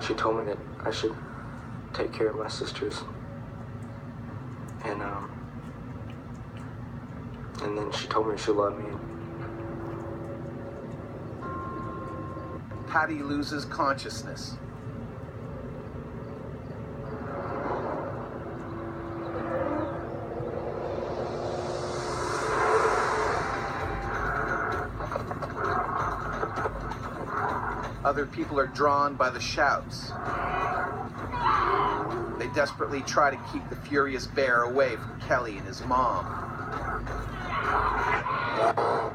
she told me that I should take care of my sisters. And then she told me she loved me. Patty loses consciousness. Other people are drawn by the shouts. They desperately try to keep the furious bear away from Kelly and his mom.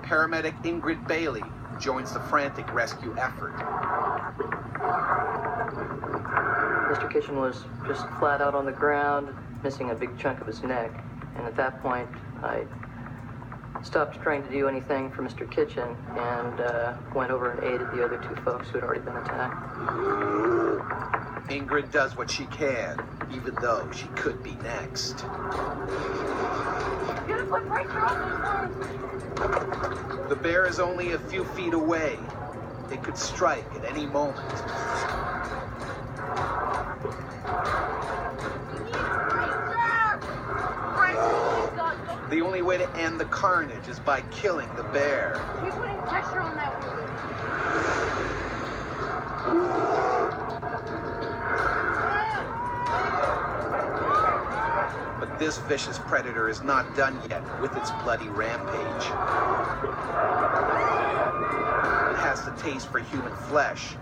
Paramedic Ingrid Bailey joins the frantic rescue effort. Mr. Kitchen was just flat out on the ground, missing a big chunk of his neck. And at that point, I stopped trying to do anything for Mr. Kitchen and went over and aided the other two folks who had already been attacked. Ingrid does what she can, even though she could be next. The bear is only a few feet away. It could strike at any moment. The only way to end the carnage is by killing the bear. You're putting pressure on that one. But this vicious predator is not done yet with its bloody rampage. It has the taste for human flesh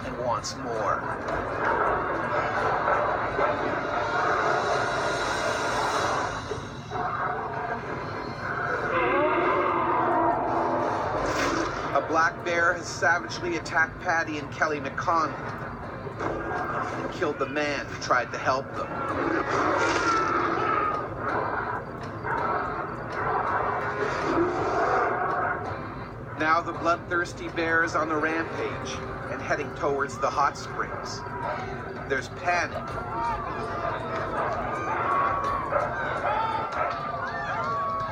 and wants more. A black bear has savagely attacked Patty and Kelly McConnell and killed the man who tried to help them. Now the bloodthirsty bear is on the rampage and heading towards the hot springs. There's panic.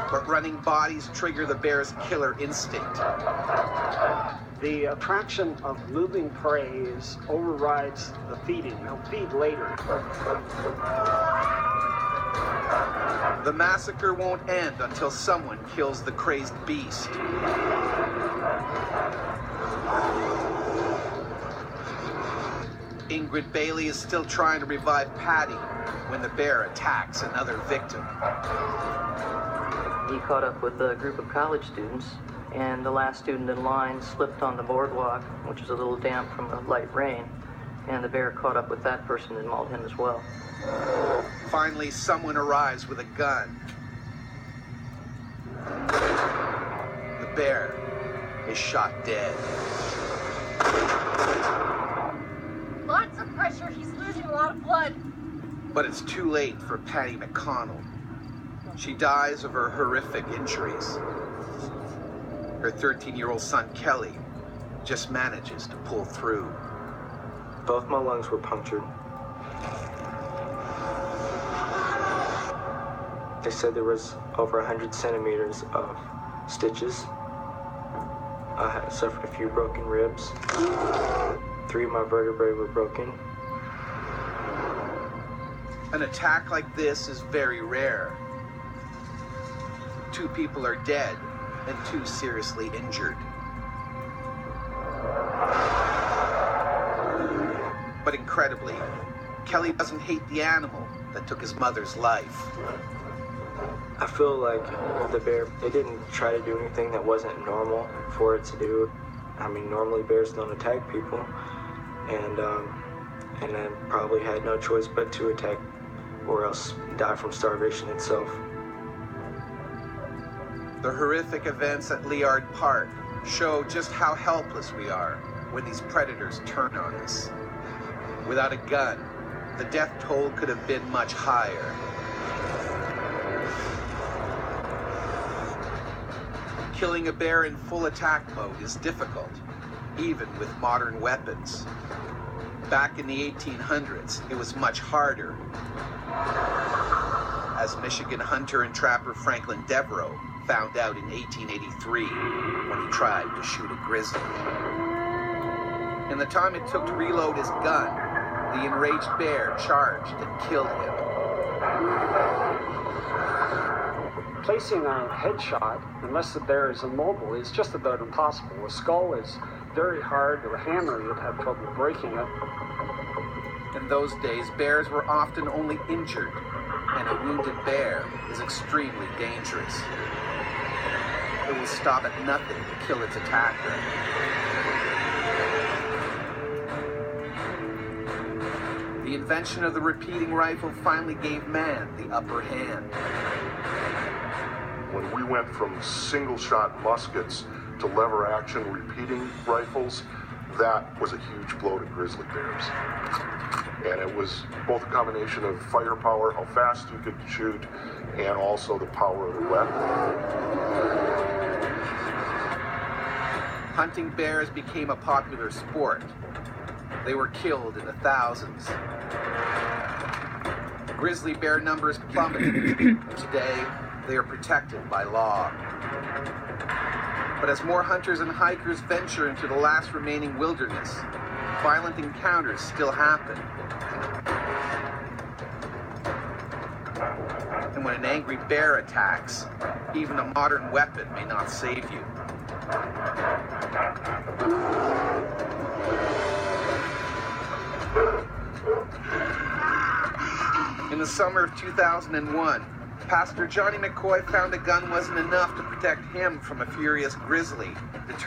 But running bodies trigger the bear's killer instinct. The attraction of moving prey overrides the feeding. They'll feed later. The massacre won't end until someone kills the crazed beast. Ingrid Bailey is still trying to revive Patty when the bear attacks another victim. He caught up with a group of college students, and the last student in line slipped on the boardwalk, which was a little damp from the light rain, and the bear caught up with that person and mauled him as well. Finally, someone arrives with a gun. The bear is shot dead. Lots of pressure. He's losing a lot of blood. But it's too late for Patty McConnell. She dies of her horrific injuries. Her 13-year-old son, Kelly, just manages to pull through. Both my lungs were punctured. They said there was over 100 centimeters of stitches. I had suffered a few broken ribs. 3 of my vertebrae were broken. An attack like this is very rare. 2 people are dead and 2 seriously injured. But incredibly, Kelly doesn't hate the animal that took his mother's life. I feel like the bear, they didn't try to do anything that wasn't normal for it to do. I mean, normally bears don't attack people, and I probably had no choice but to attack or else die from starvation itself. The horrific events at Liard Park show just how helpless we are when these predators turn on us. Without a gun, the death toll could have been much higher. Killing a bear in full attack mode is difficult, even with modern weapons. Back in the 1800s, it was much harder. As Michigan hunter and trapper Franklin Devereaux found out in 1883 when he tried to shoot a grizzly. In the time it took to reload his gun, The enraged bear charged and killed him. Placing a headshot, unless the bear is immobile, is just about impossible. A skull is very hard to hammer. You'd have trouble breaking it. In those days, bears were often only injured, and a wounded bear is extremely dangerous. It will stop at nothing to kill its attacker. The invention of the repeating rifle finally gave man the upper hand. When we went from single-shot muskets to lever-action repeating rifles, that was a huge blow to grizzly bears. And it was both a combination of firepower, how fast you could shoot, and also the power of the weapon. Hunting bears became a popular sport. They were killed in the thousands. Grizzly bear numbers plummeted. Today, they are protected by law. But as more hunters and hikers venture into the last remaining wilderness, violent encounters still happen. And when an angry bear attacks, even a modern weapon may not save you. In the summer of 2001, Pastor Johnny McCoy found a gun wasn't enough to protect him from a furious grizzly.